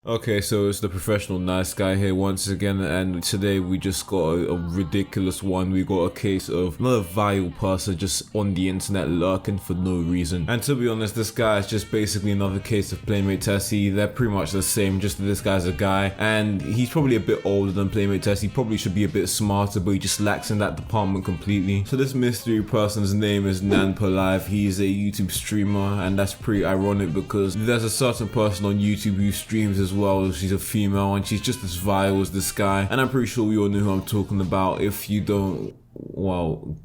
Okay, so it's the professional nice guy here once again, and today we just got a ridiculous one. We got a case of another vile person just on the internet lurking for no reason. And to be honest, this guy is just basically another case of Playmate Tessie. They're pretty much the same, just that this guy's a guy, and he's probably a bit older than Playmate Tessie. Probably should be a bit smarter, but he just lacks in that department completely. So this mystery person's name is NanpaLive. He's a YouTube streamer, and that's pretty ironic because there's a certain person on YouTube who streams as well. She's a female and she's just as vile as this guy, and I'm pretty sure we all know who I'm talking about. If you don't, well,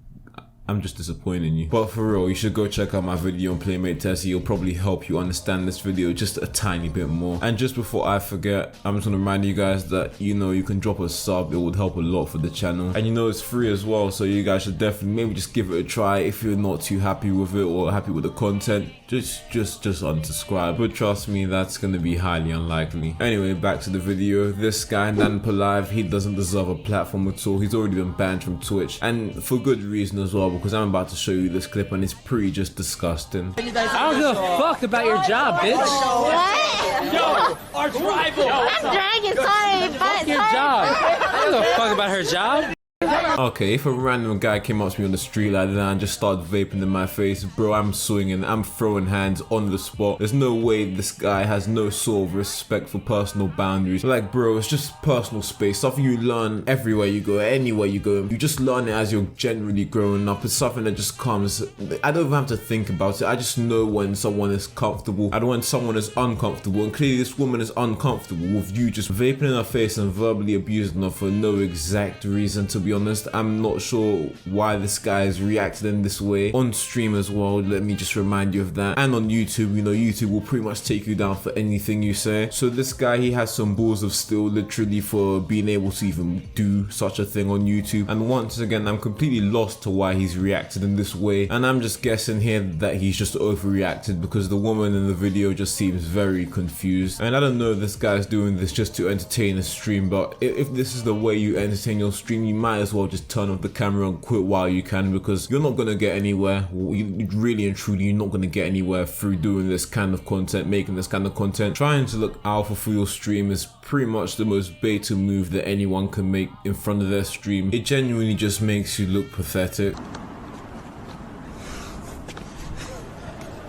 I'm just disappointing you. But for real, you should go check out my video on Playmate Tessie. It'll probably help you understand this video just a tiny bit more. And just before I forget, I'm just gonna remind you guys that, you can drop a sub. It would help a lot for the channel. And it's free as well, so you guys should definitely maybe just give it a try. If you're not too happy with it or happy with the content, just unsubscribe. But trust me, that's gonna be highly unlikely. Anyway, back to the video. This guy, NanpaLive, he doesn't deserve a platform at all. He's already been banned from Twitch, and for good reason as well, because I'm about to show you this clip and it's pretty just disgusting. I don't give a fuck about your job, bitch. What? Yo, our rival. I'm dragging, sorry, but Fuck your job. I don't give a fuck about her job. Okay, if a random guy came up to me on the street like that and just started vaping in my face, bro, I'm swinging, I'm throwing hands on the spot. There's no way this guy has no sort of respect for personal boundaries. Like, bro, it's just personal space, something you learn everywhere you go, anywhere you go. You just learn it as you're generally growing up. It's something that just comes. I don't even have to think about it. I just know when someone is comfortable and when someone is uncomfortable, and clearly this woman is uncomfortable with you just vaping in her face and verbally abusing her for no exact reason. To be honest, I'm not sure why this guy has reacted in this way on stream as well. Let me just remind you of that. And on YouTube, YouTube will pretty much take you down for anything you say. So this guy, he has some balls of steel literally for being able to even do such a thing on YouTube. And once again, I'm completely lost to why he's reacted in this way, and I'm just guessing here that he's just overreacted because the woman in the video just seems very confused. And I don't know if this guy's doing this just to entertain a stream, but if this is the way you entertain your stream, you might as well just turn off the camera and quit while you can, because you're not gonna get anywhere. Really and truly, you're not gonna get anywhere through doing this kind of content, making this kind of content. Trying to look alpha for your stream is pretty much the most beta move that anyone can make in front of their stream. It genuinely just makes you look pathetic.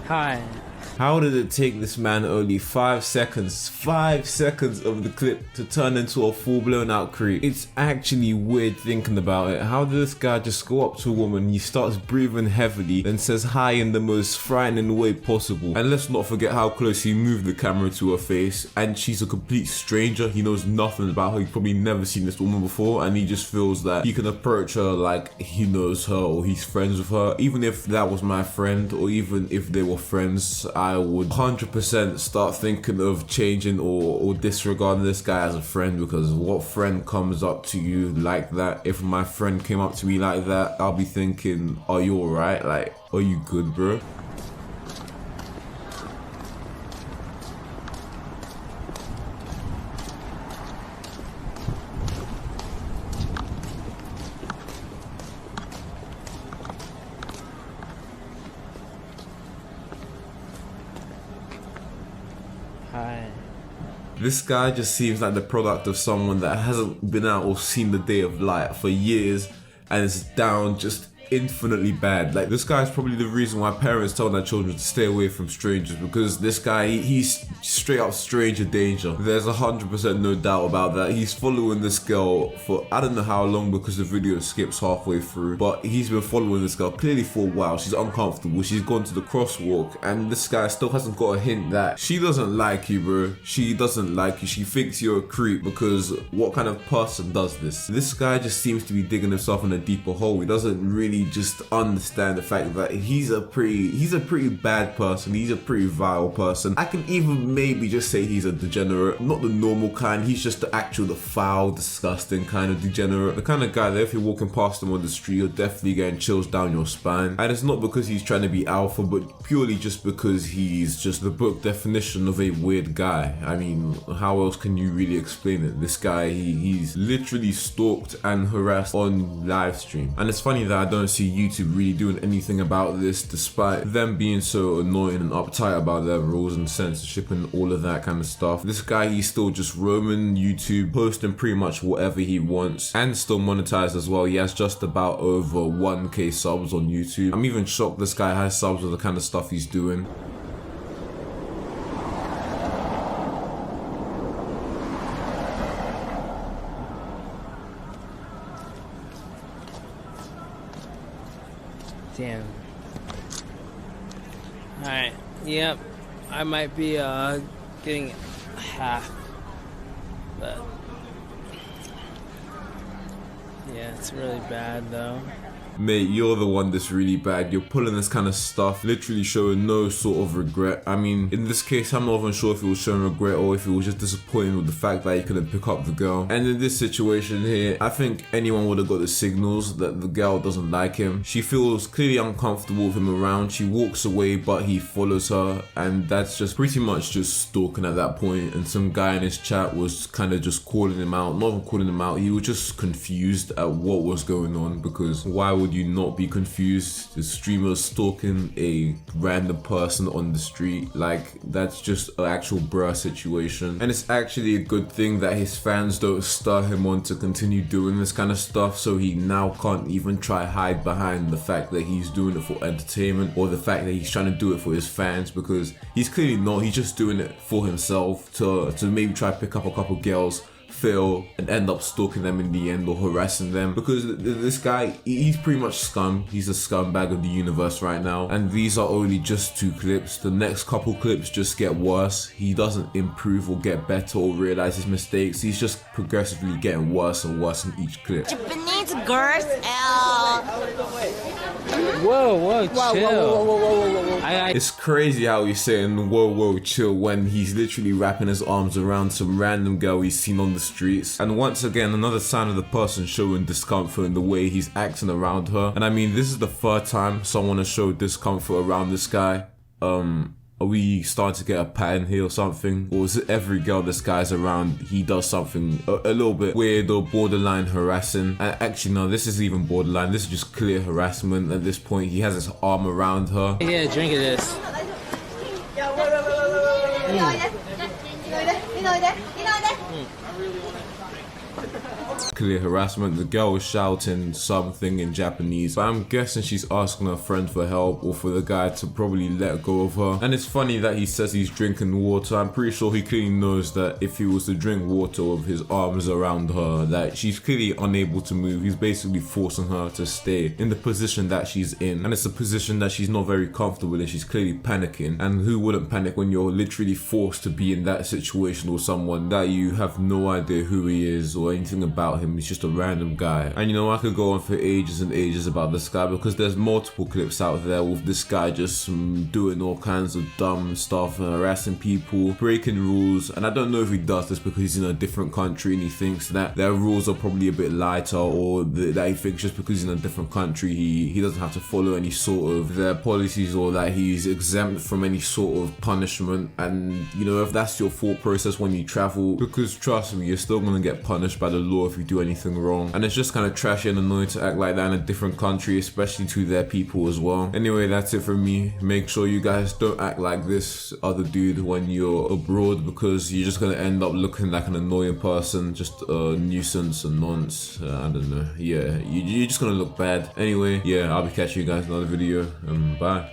Hi. How did it take this man only 5 seconds of the clip to turn into a full-blown out creep? It's actually weird thinking about it. How did this guy just go up to a woman, he starts breathing heavily, then says hi in the most frightening way possible? And let's not forget how close he moved the camera to her face, and she's a complete stranger. He knows nothing about her. He's probably never seen this woman before, and he just feels that he can approach her like he knows her or he's friends with her. Even if that was my friend, or even if they were friends, I would 100% start thinking of changing or disregarding this guy as a friend, because what friend comes up to you like that? If my friend came up to me like that, I'll be thinking, are you alright? Like, are you good, bro? Hi. This guy just seems like the product of someone that hasn't been out or seen the day of light for years and is down just infinitely bad. Like, this guy's probably the reason why parents tell their children to stay away from strangers, because this guy, he's straight up stranger danger. There's 100% no doubt about that. He's following this girl for I don't know how long, because the video skips halfway through, but he's been following this girl clearly for a while. She's uncomfortable, she's gone to the crosswalk, and this guy still hasn't got a hint that she doesn't like you, bro. She doesn't like you. She thinks you're a creep, because what kind of person does this? This guy just seems to be digging himself in a deeper hole. He doesn't really just understand the fact that he's a pretty bad person. He's a pretty vile person. I can even maybe just say he's a degenerate, not the normal kind. He's just the foul, disgusting kind of degenerate, the kind of guy that if you're walking past him on the street, you're definitely getting chills down your spine. And it's not because he's trying to be alpha, but purely just because he's just the book definition of a weird guy. I mean, how else can you really explain it? This guy, he's literally stalked and harassed on live stream. And it's funny that I don't see YouTube really doing anything about this, despite them being so annoying and uptight about their rules and censorship and all of that kind of stuff. This guy, he's still just roaming YouTube, posting pretty much whatever he wants, and still monetized as well. He has just about over 1k subs on YouTube. I'm even shocked this guy has subs with the kind of stuff he's doing. Damn. Alright, yep. I might be getting half. But yeah, it's really bad though. Mate, you're the one that's really bad. You're pulling this kind of stuff, literally showing no sort of regret. I mean, in this case, I'm not even sure if he was showing regret or if he was just disappointed with the fact that he couldn't pick up the girl. And in this situation here, I think anyone would have got the signals that the girl doesn't like him. She feels clearly uncomfortable with him around. She walks away, but he follows her, and that's just pretty much just stalking at that point. And some guy in his chat was kind of just calling him out, not even calling him out, he was just confused at what was going on, because why would you not be confused? The streamer stalking a random person on the street, like that's just an actual bruh situation. And it's actually a good thing that his fans don't stir him on to continue doing this kind of stuff, so he now can't even try hide behind the fact that he's doing it for entertainment or the fact that he's trying to do it for his fans, because he's clearly not. He's just doing it for himself to maybe try to pick up a couple girls, fail, and end up stalking them in the end or harassing them, because this guy, he's pretty much scum. He's a scumbag of the universe right now, and these are only just 2 clips. The next couple clips just get worse. He doesn't improve or get better or realize his mistakes. He's just progressively getting worse and worse in each clip. Japanese girls, Whoa, chill. It's crazy how he's saying whoa chill when he's literally wrapping his arms around some random girl he's seen on the streets. And once again, another sign of the person showing discomfort in the way he's acting around her. And I mean, this is the 3rd time someone has showed discomfort around this guy. Are we starting to get a pattern here or something? Or is it every girl this guy's around, he does something a little bit weird or borderline harassing? And actually, no, this is even borderline. This is just clear harassment at this point. He has his arm around her. Yeah, drink of this. Clear harassment. The girl was shouting something in Japanese, but I'm guessing she's asking her friend for help or for the guy to probably let go of her. And it's funny that he says he's drinking water. I'm pretty sure he clearly knows that if he was to drink water with his arms around her, that she's clearly unable to move. He's basically forcing her to stay in the position that she's in, and it's a position that she's not very comfortable in. She's clearly panicking, and who wouldn't panic when you're literally forced to be in that situation with someone that you have no idea who he is or anything about him. He's just a random guy. And you know, I could go on for ages and ages about this guy, because there's multiple clips out there with this guy just doing all kinds of dumb stuff, harassing people, breaking rules. And I don't know if he does this because he's in a different country and he thinks that their rules are probably a bit lighter, or that he thinks just because he's in a different country he doesn't have to follow any sort of their policies, or that he's exempt from any sort of punishment. And you know, if that's your thought process when you travel, because trust me, you're still gonna get punished by the law if you do anything wrong. And it's just kind of trashy and annoying to act like that in a different country, especially to their people as well. Anyway, that's it from me. Make sure you guys don't act like this other dude when you're abroad, because you're just gonna end up looking like an annoying person, just a nuisance, a nonce. I don't know. Yeah, you're just gonna look bad. Anyway, yeah, I'll be catching you guys in another video. Bye.